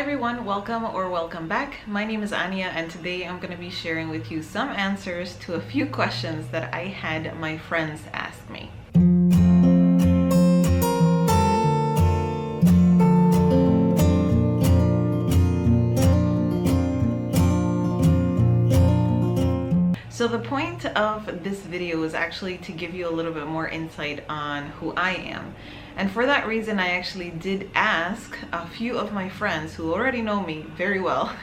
everyone, welcome back. My name is Anya and today I'm going to be sharing with you some answers to a few questions that I had my friends ask me. So the point of this video is actually to give you a little bit more insight on who I am. And for that reason, I actually did ask a few of my friends who already know me very well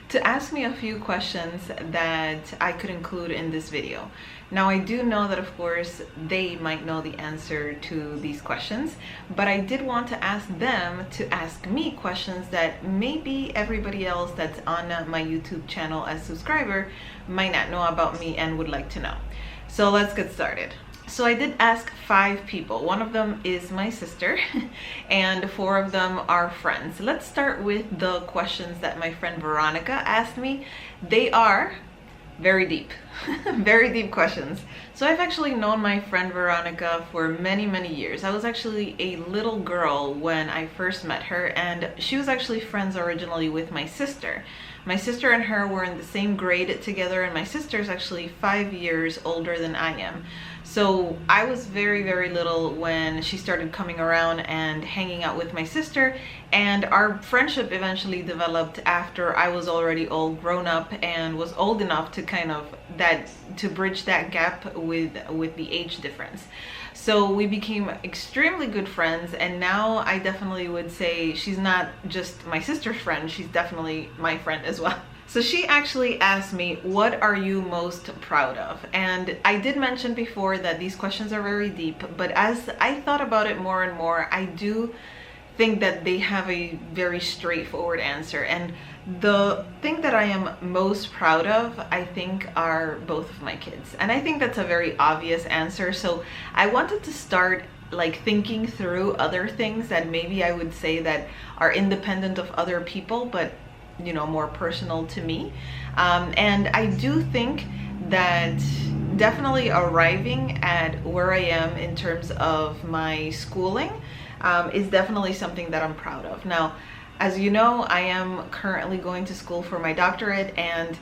to ask me a few questions that I could include in this video. Now, I do know that, of course, they might know the answer to these questions, but I did want to ask them to ask me questions that maybe everybody else that's on my YouTube channel as subscriber might not know about me and would like to know. So let's get started. So I did ask 5 people. One of them is my sister and 4 of them are friends. Let's start with the questions that my friend Veronica asked me. They are very deep, very deep questions. So I've actually known my friend Veronica for many years. I was actually a little girl when I first met her, and she was actually friends originally with my sister. My sister and her were in the same grade together, and my sister is actually 5 years older than I am. So I was very little when she started coming around and hanging out with my sister, and our friendship eventually developed after I was already all grown up and was old enough to to bridge that gap with the age difference. So we became extremely good friends, and now I definitely would say she's not just my sister's friend, she's definitely my friend as well. So she actually asked me, what are you most proud of? And I did mention before that these questions are very deep, but as I thought about it more and more, I do think that they have a very straightforward answer. And the thing that I am most proud of, I think, are both of my kids. And I think that's a very obvious answer. So I wanted to start like thinking through other things that maybe I would say that are independent of other people, but you know, more personal to me. And I do think that definitely arriving at where I am in terms of my schooling is definitely something that I'm proud of. Now, as you know, I am currently going to school for my doctorate, and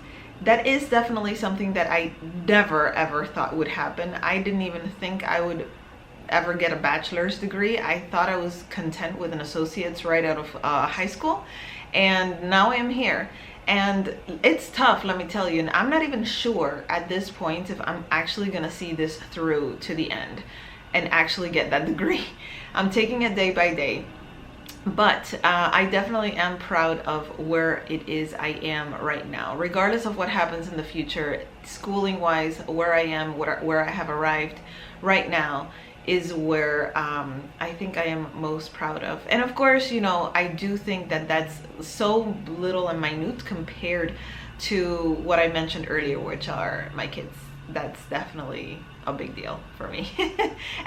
that is definitely something that I never ever thought would happen. I didn't even think I would ever get a bachelor's degree. I thought I was content with an associate's right out of high school, and now I am here. And it's tough, let me tell you, and I'm not even sure at this point if I'm actually gonna see this through to the end and actually get that degree. I'm taking it day by day, but I definitely am proud of where it is I am right now. Regardless of what happens in the future, schooling wise, where I am, where I have arrived right now is where I think I am most proud of. And of course, you know, I do think that that's so little and minute compared to what I mentioned earlier, which are my kids. That's definitely a big deal for me.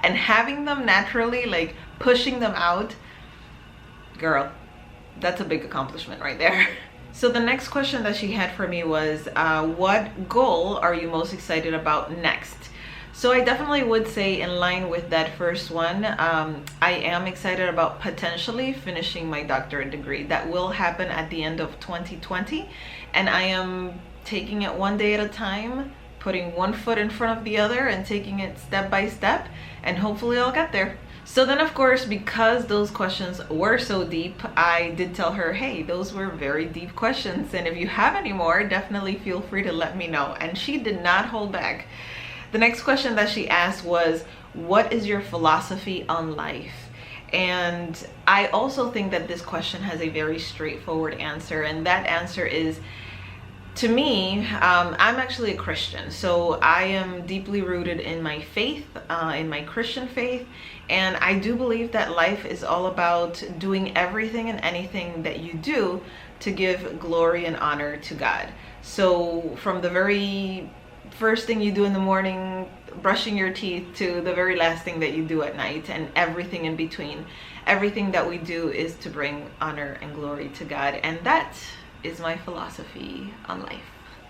And having them naturally, like pushing them out, girl, that's a big accomplishment right there. So the next question that she had for me was, what goal are you most excited about next? So I definitely would say, in line with that first one, I am excited about potentially finishing my doctorate degree. That will happen at the end of 2020, and I am taking it one day at a time, putting one foot in front of the other and taking it step by step, and hopefully I'll get there. So then, of course, because those questions were so deep, I did tell her, hey, those were very deep questions, and if you have any more, definitely feel free to let me know. And she did not hold back. The next question that she asked was, what is your philosophy on life? And I also think that this question has a very straightforward answer, and that answer is, to me, I'm actually a Christian, so I am deeply rooted in my faith, in my Christian faith, and I do believe that life is all about doing everything and anything that you do to give glory and honor to God. So from the very first thing you do in the morning, brushing your teeth, to the very last thing that you do at night, and everything in between, everything that we do is to bring honor and glory to God, and that is my philosophy on life.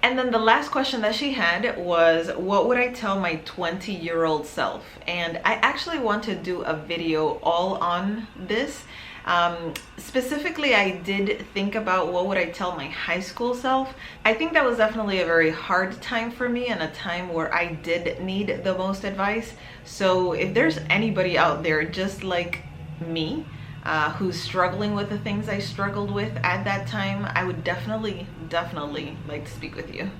And then the last question that she had was, what would I tell my 20-year-old self? And I actually want to do a video all on this. Specifically, I did think about what would I tell my high school self. I think that was definitely a very hard time for me and a time where I did need the most advice. So if there's anybody out there just like me, who's struggling with the things I struggled with at that time, I would definitely like to speak with you.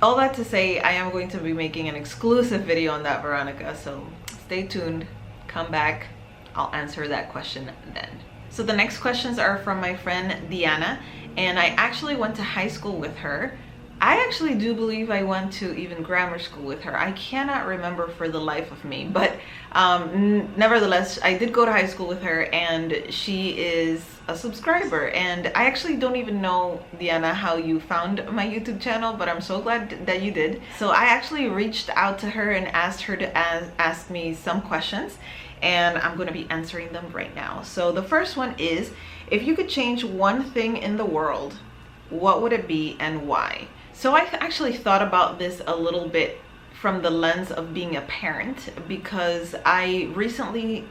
All that to say, I am going to be making an exclusive video on that, Veronica, so stay tuned, come back, I'll answer that question then. So the next questions are from my friend Diana, and I actually went to high school with her. I actually do believe I went to even grammar school with her. I cannot remember for the life of me, but nevertheless, I did go to high school with her, and she is a subscriber. And I actually don't even know, Diana, how you found my YouTube channel, but I'm so glad that you did. So I actually reached out to her and asked her to ask me some questions, and I'm going to be answering them right now. So the first one is, if you could change one thing in the world, what would it be and why? So I actually thought about this a little bit from the lens of being a parent, because I recently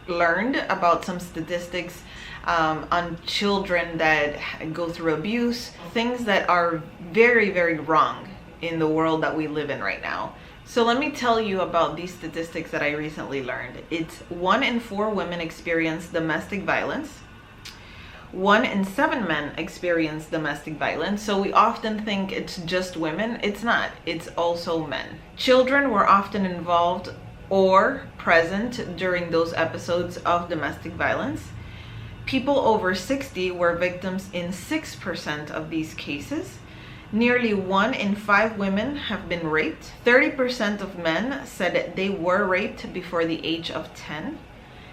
learned about some statistics on children that go through abuse, things that are very, very wrong in the world that we live in right now. So let me tell you about these statistics that I recently learned. It's 1 in 4 women experience domestic violence. 1 in 7 men experience domestic violence. So we often think it's just women. It's not. It's also men. Children were often involved or present during those episodes of domestic violence. People over 60 were victims in 6% of these cases. Nearly 1 in 5 women have been raped. 30% of men said they were raped before the age of 10.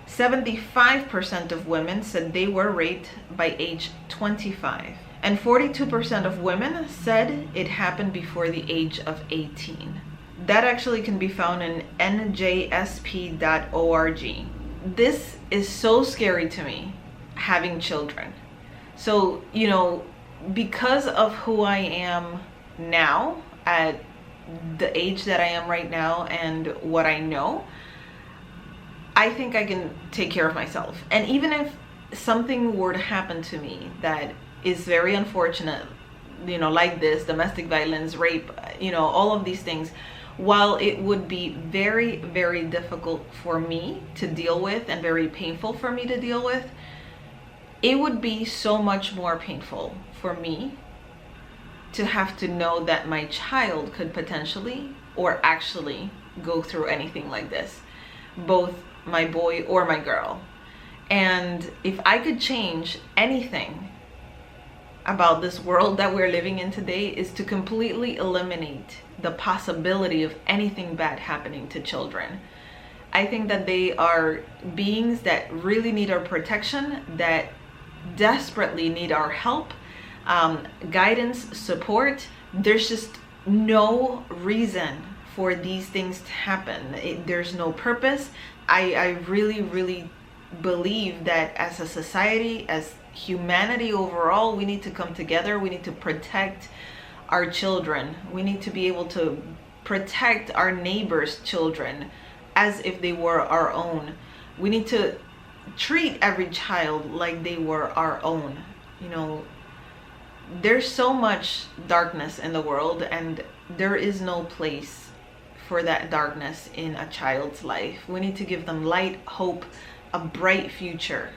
75% of women said they were raped by age 25. And 42% of women said it happened before the age of 18. That actually can be found in njsp.org. This is so scary to me, having children. So, you know, because of who I am now, at the age that I am right now and what I know, I think I can take care of myself. And even if something were to happen to me that is very unfortunate, you know, like this, domestic violence, rape, you know, all of these things, while it would be very, very difficult for me to deal with and very painful for me to deal with, it would be so much more painful for me to have to know that my child could potentially or actually go through anything like this, both my boy or my girl. And if I could change anything about this world that we're living in today, is to completely eliminate the possibility of anything bad happening to children. I think that they are beings that really need our protection, that desperately need our help, guidance, support. There's just no reason for these things to happen. There's no purpose. I really believe that as a society, as humanity overall, we need to come together. We need to protect our children. We need to be able to protect our neighbors' children as if they were our own. We need to treat every child like they were our own. You know, there's so much darkness in the world, and there is no place for that darkness in a child's life. We need to give them light, hope, a bright future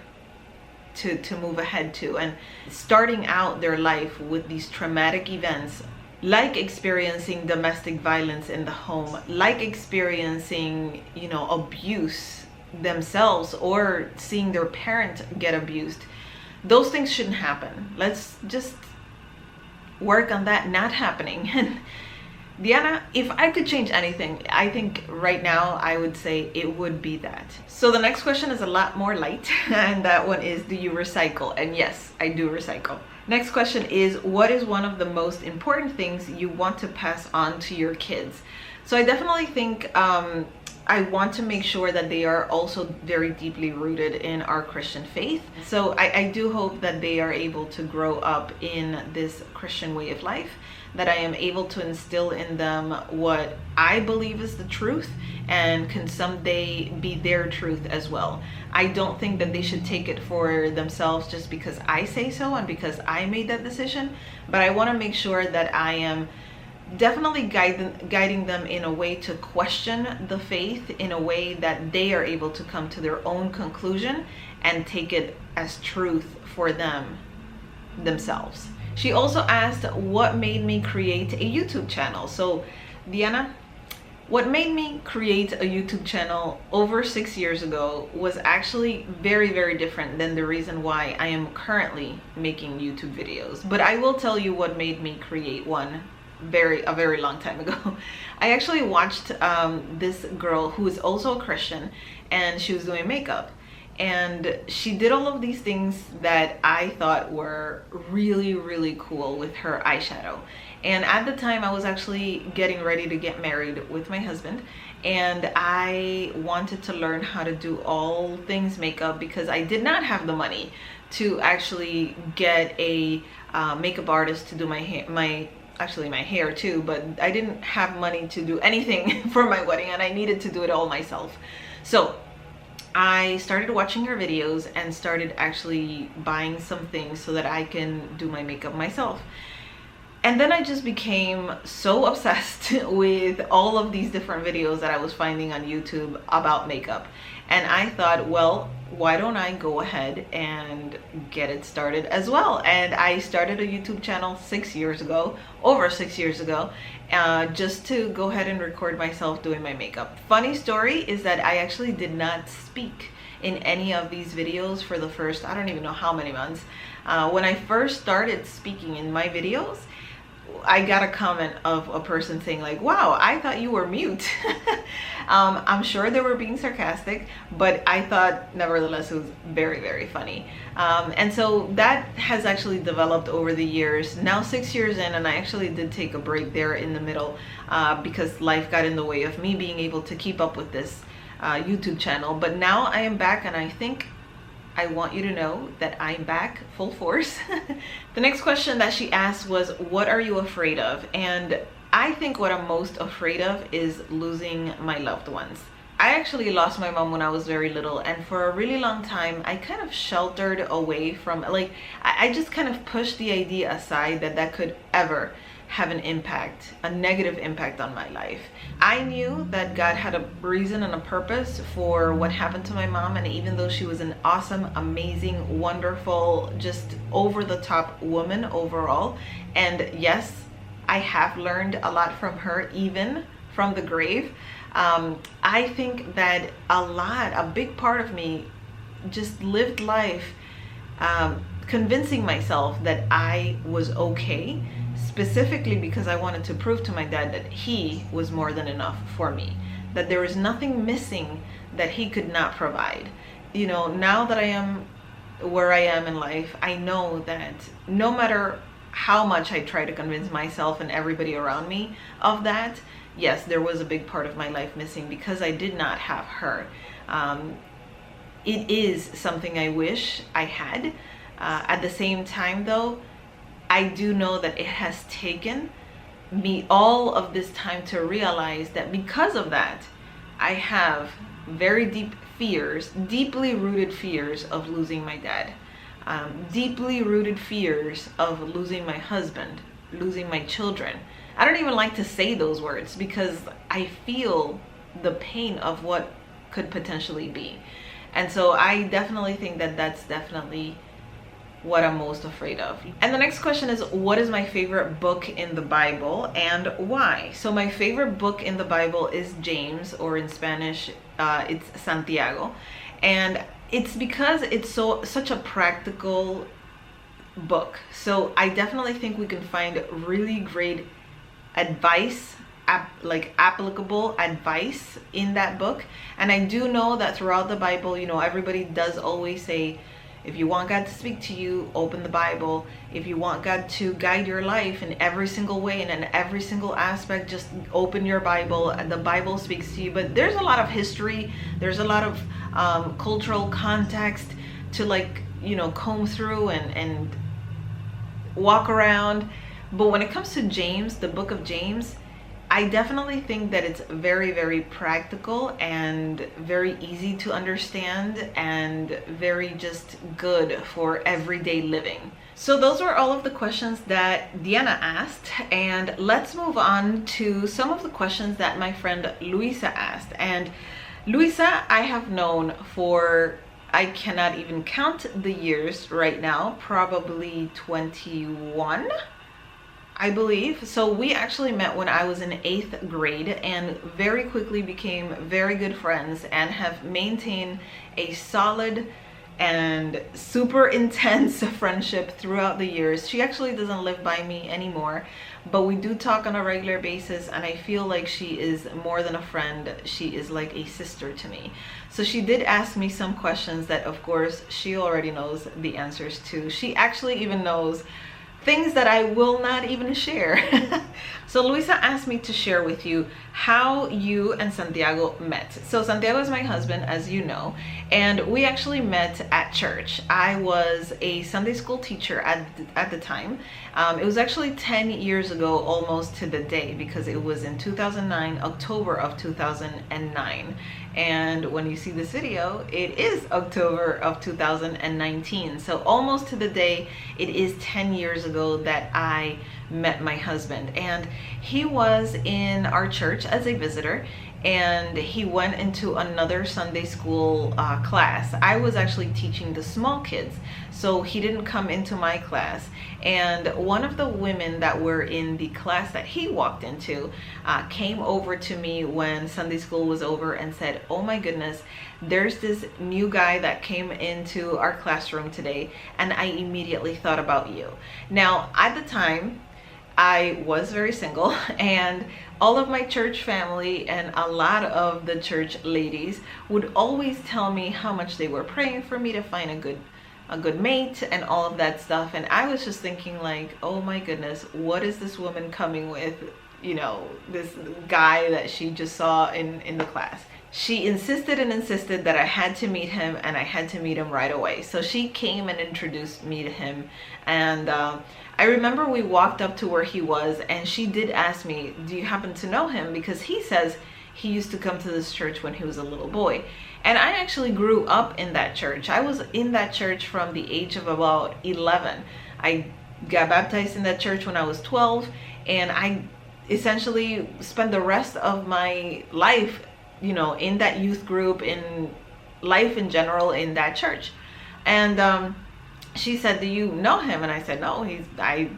to move ahead to. And starting out their life with these traumatic events, like experiencing domestic violence in the home, like experiencing, you know, abuse themselves or seeing their parent get abused, those things shouldn't happen. Let's just work on that not happening. And Diana, if I could change anything, I think right now I would say it would be that. So the next question is a lot more light, and that one is, do you recycle? And yes, I do recycle. Next question is, what is one of the most important things you want to pass on to your kids? So I definitely think I want to make sure that they are also very deeply rooted in our Christian faith. So I do hope that they are able to grow up in this Christian way of life, that I am able to instill in them what I believe is the truth and can someday be their truth as well. I don't think that they should take it for themselves just because I say so and because I made that decision, but I want to make sure that I am definitely guiding them in a way to question the faith in a way that they are able to come to their own conclusion and take it as truth for themselves. She also asked what made me create a YouTube channel. So Diana, what made me create a YouTube channel over 6 years ago was actually very, very different than the reason why I am currently making YouTube videos. But I will tell you what made me create one a very long time ago. I actually watched this girl who is also a Christian, and she was doing makeup. And she did all of these things that I thought were really, really cool with her eyeshadow. And at the time I was actually getting ready to get married with my husband, and I wanted to learn how to do all things makeup because I did not have the money to actually get a makeup artist to do my hair, actually my hair too, but I didn't have money to do anything for my wedding, and I needed to do it all myself. So I started watching her videos and started actually buying some things so that I can do my makeup myself. And then I just became so obsessed with all of these different videos that I was finding on YouTube about makeup. And I thought, well, why don't I go ahead and get it started as well? And I started a YouTube channel over 6 years ago, just to go ahead and record myself doing my makeup. Funny story is that I actually did not speak in any of these videos for the first, I don't even know how many months. When I first started speaking in my videos, I got a comment of a person saying like, wow, I thought you were mute. I'm sure they were being sarcastic, but I thought nevertheless it was very, very funny. And so that has actually developed over the years. Now 6 years in, and I actually did take a break there in the middle because life got in the way of me being able to keep up with this YouTube channel. But now I am back, and I think I want you to know that I'm back full force. The next question that she asked was, what are you afraid of? And I think what I'm most afraid of is losing my loved ones. I actually lost my mom when I was very little, and for a really long time I kind of sheltered away from, like, I just kind of pushed the idea aside that that could ever have an impact, a negative impact on my life. I knew that God had a reason and a purpose for what happened to my mom, and even though she was an awesome, amazing, wonderful, just over-the-top woman overall, and yes, I have learned a lot from her, even from the grave, I think that a big part of me just lived life convincing myself that I was okay, specifically because I wanted to prove to my dad that he was more than enough for me, that there was nothing missing that he could not provide. You know, now that I am where I am in life, I know that no matter how much I try to convince myself and everybody around me of that, yes, there was a big part of my life missing because I did not have her. It is something I wish I had. At the same time though, I do know that it has taken me all of this time to realize that because of that, I have very deep fears, deeply rooted fears of losing my dad, deeply rooted fears of losing my husband, losing my children. I don't even like to say those words because I feel the pain of what could potentially be. And so I definitely think that that's definitely what I'm most afraid of. And the next question is, what is my favorite book in the Bible and why? So my favorite book in the Bible is James, or in Spanish it's Santiago, and it's because it's such a practical book. So I definitely think we can find really great advice, like applicable advice in that book. And I do know that throughout the Bible, you know, everybody does always say, If you want God to speak to you, open the Bible. If you want God to guide your life in every single way and in every single aspect, just open your Bible. The Bible speaks to you. But there's a lot of history. There's a lot of cultural context to, like, you know, comb through and walk around. But when it comes to James, the book of James, I definitely think that it's very, very practical and very easy to understand and very just good for everyday living. So those were all of the questions that Diana asked, and let's move on to some of the questions that my friend Luisa asked. And Luisa, I have known for, I cannot even count the years right now, probably 21, I believe. So we actually met when I was in 8th grade and very quickly became very good friends and have maintained a solid and super intense friendship throughout the years. She actually doesn't live by me anymore, but we do talk on a regular basis, and I feel like she is more than a friend. She is like a sister to me. So she did ask me some questions that, of course, she already knows the answers to. She actually even knows things that I will not even share. So Luisa asked me to share with you how you and Santiago met. So Santiago is my husband, as you know, and we actually met at church. I was a Sunday school teacher at the time. It was actually 10 years ago, almost to the day, because it was in 2009, October of 2009. And when you see this video, it is October of 2019. So almost to the day, it is 10 years ago that I met my husband. And he was in our church as a visitor, and he went into another Sunday school class. I was actually teaching the small kids, so he didn't come into my class. And one of the women that were in the class that he walked into came over to me when Sunday school was over and said, "Oh my goodness, there's this new guy that came into our classroom today, and I immediately thought about you." Now, at the time, I was very single, and all of my church family and a lot of the church ladies would always tell me how much they were praying for me to find a good mate and all of that stuff. And I was just thinking, like, oh my goodness, what is this woman coming with, you know, this guy that she just saw in the class? She insisted and insisted that I had to meet him, and I had to meet him right away. So she came and introduced me to him, and I remember we walked up to where he was, and she did ask me, "Do you happen to know him?" Because he says he used to come to this church when he was a little boy. And I actually grew up in that church. I was in that church from the age of about 11. I got baptized in that church when I was 12, and I essentially spent the rest of my life, you know, in that youth group, in life in general, in that church. And she said, "Do you know him?" And I said, "No, I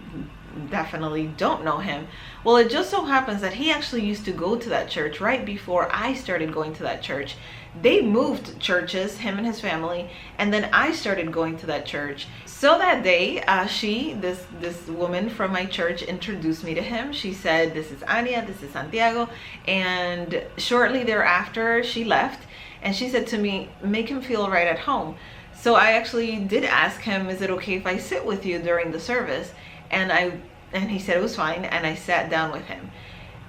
definitely don't know him." Well, it just so happens that he actually used to go to that church right before I started going to that church. They moved churches, him and his family, and then I started going to that church. So that day, this woman from my church introduced me to him. She said, "This is Ania, this is Santiago," and shortly thereafter she left, and she said to me, "Make him feel right at home." So I actually did ask him, "Is it okay if I sit with you during the service?" And he said it was fine, and I sat down with him.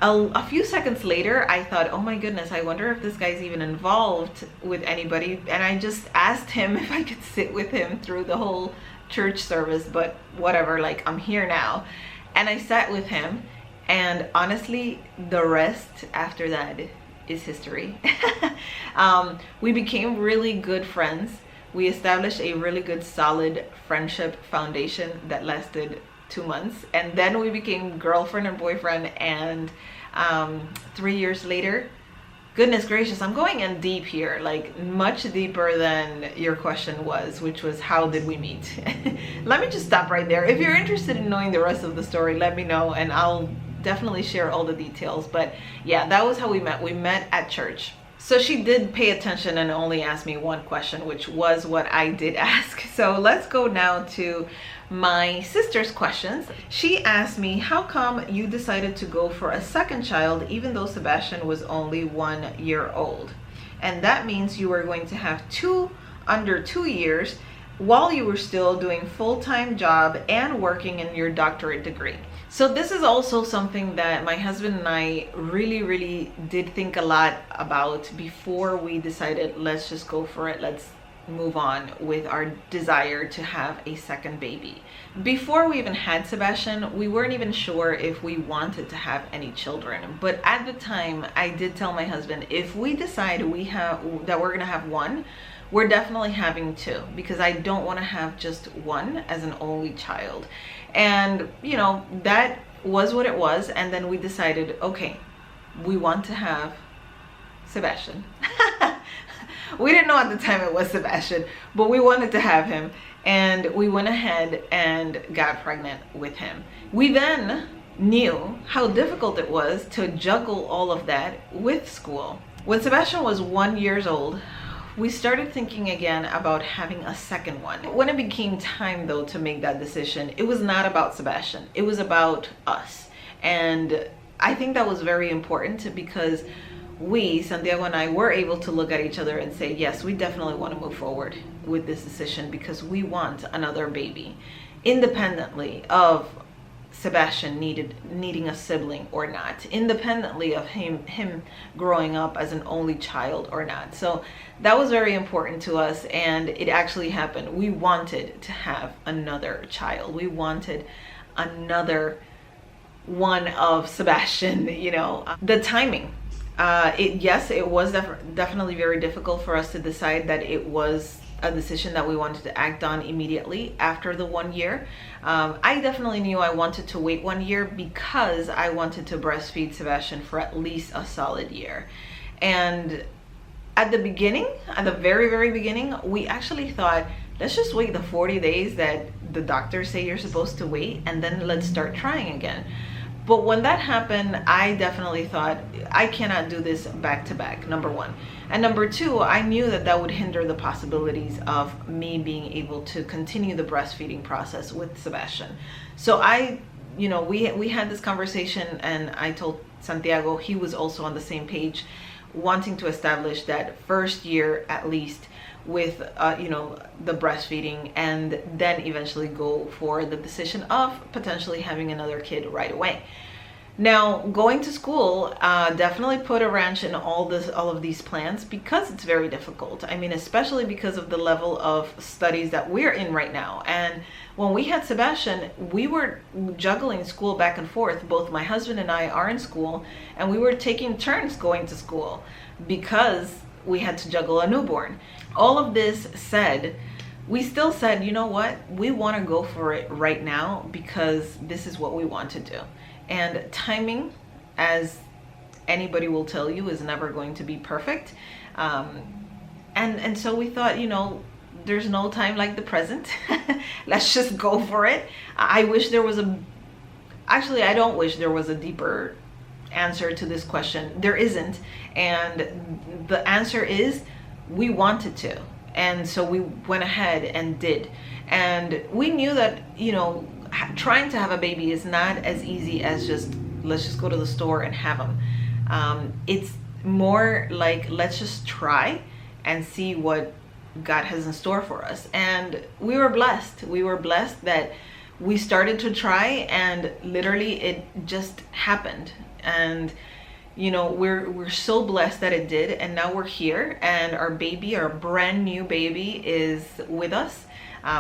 A few seconds later, I thought, oh my goodness, I wonder if this guy's even involved with anybody. And I just asked him if I could sit with him through the whole church service, but whatever, like, I'm here now. And I sat with him, and honestly, the rest after that is history. We became really good friends. We established a really good, solid friendship foundation that lasted 2 months, and then we became girlfriend and boyfriend. And 3 years later, goodness gracious, I'm going in deep here, like much deeper than your question was, which was how did we meet? Let me just stop right there. If you're interested in knowing the rest of the story, let me know, and I'll definitely share all the details. But yeah, that was how we met. We met at church. So she did pay attention and only asked me one question, which was what I did ask. So let's go now to my sister's questions. She asked me, how come you decided to go for a second child even though Sebastian was only 1 year old? And that means you were going to have two under 2 years, while you were still doing full-time job and working in your doctorate degree. So this is also something that my husband and I really did think a lot about before we decided, let's just go for it. Let's move on with our desire to have a second baby. Before we even had Sebastian, we weren't even sure if we wanted to have any children. But at the time, I did tell my husband, if we decide that we're gonna have one, we're definitely having two, because I don't want to have just one as an only child. And you know, that was what it was. And then we decided, okay, we want to have Sebastian. We didn't know at the time it was Sebastian, but we wanted to have him, and we went ahead and got pregnant with him. We then knew how difficult it was to juggle all of that with school. When Sebastian was 1 year old, we started thinking again about having a second one. When it became time though to make that decision, it was not about Sebastian, it was about us. And I think that was very important, because we, Santiago and I, were able to look at each other and say, yes, we definitely want to move forward with this decision, because we want another baby, independently of Sebastian needing a sibling or not, independently of him growing up as an only child or not. So that was very important to us, and it actually happened. We wanted to have another child. We wanted another one of Sebastian, you know. The timing, yes, it was definitely very difficult for us to decide that it was a decision that we wanted to act on immediately after the 1 year. I definitely knew I wanted to wait 1 year, because I wanted to breastfeed Sebastian for at least a solid year. And at the beginning, at the very beginning, we actually thought, let's just wait the 40 days that the doctors say you're supposed to wait, and then let's start trying again. But when that happened, I definitely thought, I cannot do this back to back, number one. And number two, I knew that that would hinder the possibilities of me being able to continue the breastfeeding process with Sebastian. So we had this conversation, and I told Santiago, he was also on the same page, wanting to establish that first year at least with the breastfeeding, and then eventually go for the decision of potentially having another kid right away. Now, going to school definitely put a wrench in all of these plans, because it's very difficult. I mean, especially because of the level of studies that we're in right now. And when we had Sebastian, we were juggling school back and forth. Both my husband and I are in school, and we were taking turns going to school, because we had to juggle a newborn. All of this said, we still said, you know what, we want to go for it right now, because this is what we want to do. And timing, as anybody will tell you, is never going to be perfect. And so we thought, there's no time like the present. Let's just go for it. I wish there was actually, I don't wish there was a deeper answer to this question. There isn't. And the answer is, we wanted to. And so we went ahead and did. And we knew that, trying to have a baby is not as easy as let's just go to the store and have them. It's more like, let's just try and see what God has in store for us. And we were blessed. We were blessed that we started to try, and literally it just happened. And we're so blessed that it did, and now we're here, and our brand new baby is with us.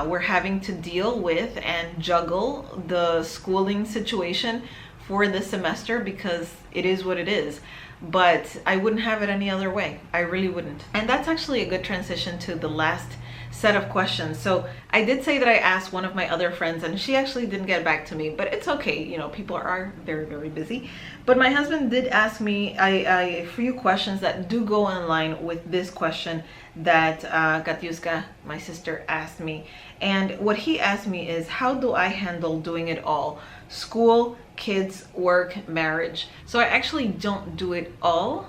We're having to deal with and juggle the schooling situation for this semester, because it is what it is. But I wouldn't have it any other way. I really wouldn't. And that's actually a good transition to the last set of questions. So I did say that I asked one of my other friends, and she actually didn't get back to me, but it's okay. People are very busy. But my husband did ask me a few questions that do go in line with this question that Katiuska, my sister, asked me. And what he asked me is, how do I handle doing it all? School, kids, work, marriage. So I actually don't do it all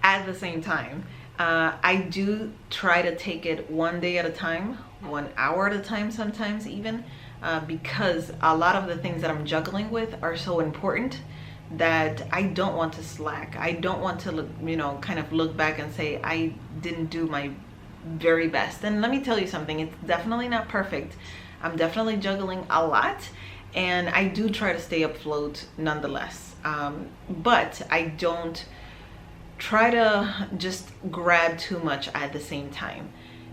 at the same time. I do try to take it one day at a time, 1 hour at a time sometimes even, because a lot of the things that I'm juggling with are so important that I don't want to slack. I don't want to look, kind of look back and say I didn't do my very best. And let me tell you something, it's definitely not perfect. I'm definitely juggling a lot, and I do try to stay afloat nonetheless. But I don't try to just grab too much at the same time.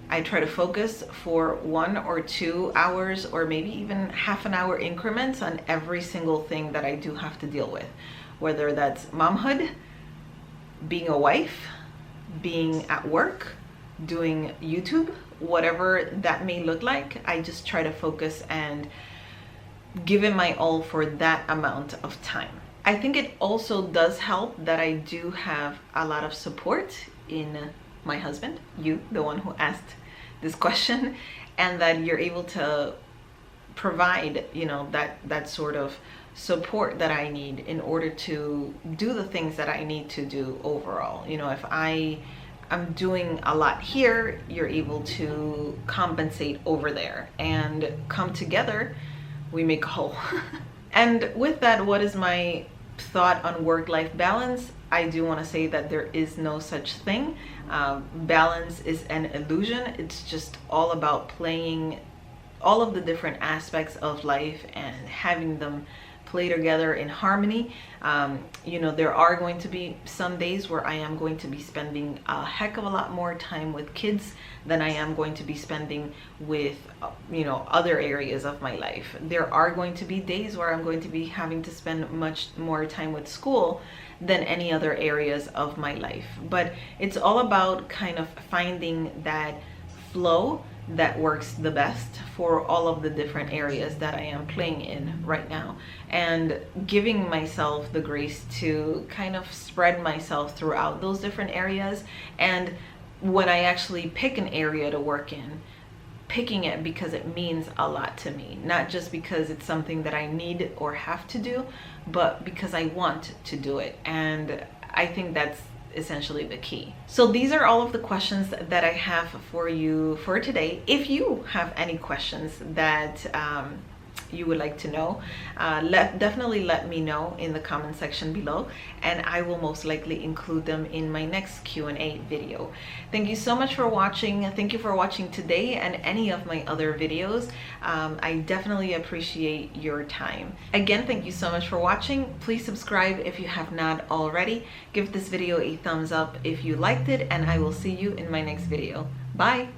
I try to focus for 1 or 2 hours, or maybe even half an hour increments on every single thing that I do have to deal with, whether that's momhood, being a wife, being at work, doing YouTube, whatever that may look like. I just try to focus and give it my all for that amount of time. I think it also does help that I do have a lot of support in my husband, you, the one who asked this question, and that you're able to provide, you know, that sort of support that I need in order to do the things that I need to do overall. You know, if I'm doing a lot here, you're able to compensate over there, and come together, we make a whole. And with that, what is my thought on work-life balance? I do want to say that there is no such thing. Balance is an illusion. It's just all about playing all of the different aspects of life and having them play together in harmony. You know, there are going to be some days where I am going to be spending a heck of a lot more time with kids than I am going to be spending with, you know, other areas of my life. There are going to be days where I'm going to be having to spend much more time with school than any other areas of my life. But it's all about kind of finding that flow that works the best for all of the different areas that I am playing in right now, and giving myself the grace to kind of spread myself throughout those different areas. And when I actually pick an area to work in, picking it because it means a lot to me, not just because it's something that I need or have to do, but because I want to do it. And I think that's essentially the key. So these are all of the questions that I have for you for today. If you have any questions that you would like to know, definitely let me know in the comment section below, and I will most likely include them in my next Q&A video. Thank you so much for watching. Thank you for watching today and any of my other videos. I definitely appreciate your time. Again, thank you so much for watching. Please subscribe if you have not already. Give this video a thumbs up if you liked it, and I will see you in my next video. Bye!